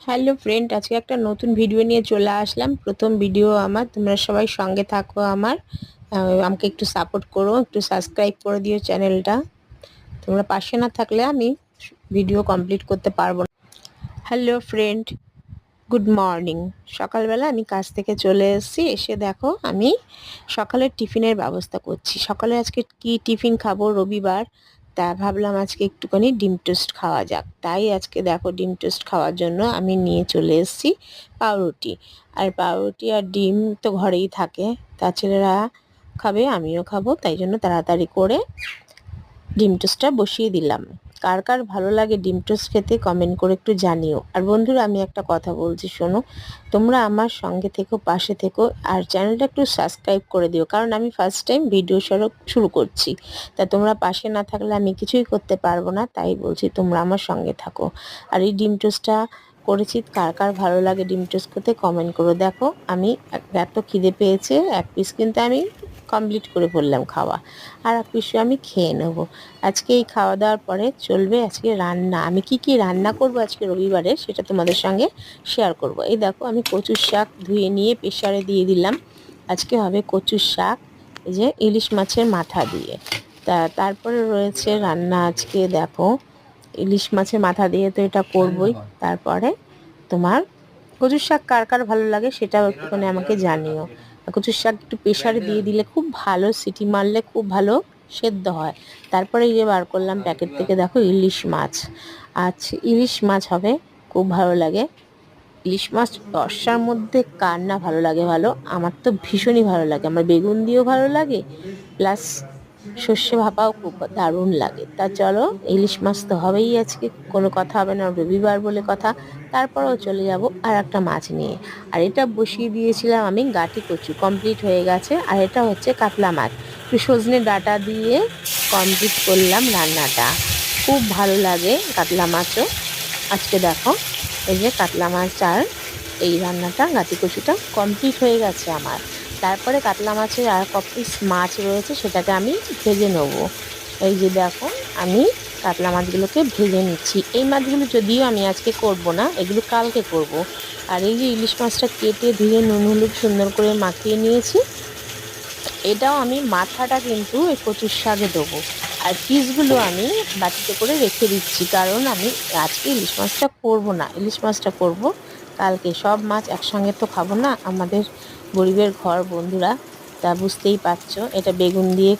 Hello friend, আজকে একটা নতুন ভিডিও নিয়ে চলে আসলাম। প্রথম ভিডিও আমার, তোমরা সবাই সঙ্গে থাকো আমার। আমাকে একটু সাপোর্ট করো, একটু সাবস্ক্রাইব করে দিও চ্যানেলটা। তোমরা পাশে না থাকলে আমি ভিডিও কমপ্লিট করতে পারবো না। Hello friend, good morning. সকালবেলা আমি কাজ থেকে চলে এসেছি, এসে দেখো আমি সকালের টিফিনের ব্যবস্থা করছি। সকালে আজকে কি টিফিন খাবো, রবিবার, তা ভাবলাম আজকে একটুখানি ডিম টোস্ট খাওয়া যাক। তাই আজকে দেখো ডিম টোস্ট খাওয়ার জন্য আমি নিয়ে চলে এসেছি পাউরুটি। আর পাউরুটি আর ডিম তো ঘরেই থাকে, তা ছেলেরা খাবে, আমিও খাবো, তাই জন্য তাড়াতাড়ি করে ডিম টোস্টটা বসিয়ে দিলাম। কার কার ভালো লাগে ডিম টোস্ট খেতে কমেন্ট করে একটু জানিও। আর বন্ধুরা, আমি একটা কথা বলছি, শোনো, তোমরা আমার সঙ্গে থেকো, পাশে থেকো, আর চ্যানেলটা একটু সাবস্ক্রাইব করে দিও, কারণ আমি ফার্স্ট টাইম ভিডিও শুরু করছি। তা তোমরা পাশে না থাকলে আমি কিছুই করতে পারবো না, তাই বলছি তোমরা আমার সঙ্গে থাকো। আর এই ডিম টোস্টটা করেছি, কার কার ভালো লাগে ডিম টোস্ট করতে কমেন্ট করো। দেখো আমি এত খিদে পেয়েছে, এক পিস কিন্তু আমি কমপ্লিট করে ফেললাম খাওয়া, আর এক পিসও আমি খেয়ে নেবো। আজকে এই খাওয়া দাওয়ার পরে চলবে আজকে রান্না। আমি কি রান্না করব আজকে রবিবারে সেটা তোমাদের সঙ্গে শেয়ার করব। এই দেখো আমি কচুর শাক ধুয়ে নিয়ে প্রেসারে দিয়ে দিলাম। আজকে হবে কচুর শাক, এই যে ইলিশ মাছের মাথা দিয়ে। তারপরে রয়েছে রান্না আজকে, দেখো ইলিশ মাছের মাথা দিয়ে তো এটা করবই। তারপরে তোমার কচুর শাক কার কার ভালো লাগে সেটাও একটুখানি আমাকে জানিও। কচুর শাক একটু প্রেসারে দিয়ে দিলে খুব ভালো, সিটি মারলে খুব ভালো সেদ্ধ হয়। তারপরে এই যে বার করলাম প্যাকেট থেকে, দেখো ইলিশ মাছ। আচ্ছা, ইলিশ মাছ হবে, খুব ভালো লাগে ইলিশ মাছ। বর্ষার মধ্যে কার না ভালো লাগে, ভালো, আমার তো ভীষণই ভালো লাগে। আমার বেগুন দিয়েও ভালো লাগে, প্লাস সর্ষে ভাপাও খুব দারুণ লাগে। তা চলো, ইলিশ মাছ তো হবেই আজকে, কোনো কথা হবে না, রবিবার বলে কথা। তারপরেও চলে যাব আর একটা মাছ নিয়ে। আর এটা বসিয়ে দিয়েছিলাম আমি গাটি কচু, কমপ্লিট হয়ে গেছে। আর এটা হচ্ছে কাতলা মাছ, একটু সজনে ডাঁটা দিয়ে কমপ্লিট করলাম রান্নাটা। খুব ভালো লাগে কাতলা মাছও। আজকে দেখো এই যে কাতলা মাছ আর এই রান্নাটা, গাটি কচুটা কমপ্লিট হয়ে গেছে আমার। তারপরে কাতলা মাছের আর ক পিস মাছ রয়েছে, সেটাকে আমি ভেজে নেব। এই যে দেখো আমি কাতলা মাছগুলোকে ভেজে নিচ্ছি। এই মাছগুলো যদিও আমি আজকে করব না, এগুলো কালকে করব। আর এই যে ইলিশ মাছটা কেটে ধুয়ে নুন হলুদ সুন্দর করে মাখিয়ে নিয়েছি, এটাও আমি মাথাটা কিন্তু এই কচুর শাকে দেবো। আর পিসগুলো আমি বাটিতে করে রেখে দিচ্ছি, কারণ আমি আজকে ইলিশ মাছটা করবো না, ইলিশ মাছটা করব কালকে। সব মাছ একসঙ্গে তো খাবো না, আমাদের গরিবের ঘর বন্ধুরা, তা বুঝতেই পারছো। এটা বেগুন দিয়ে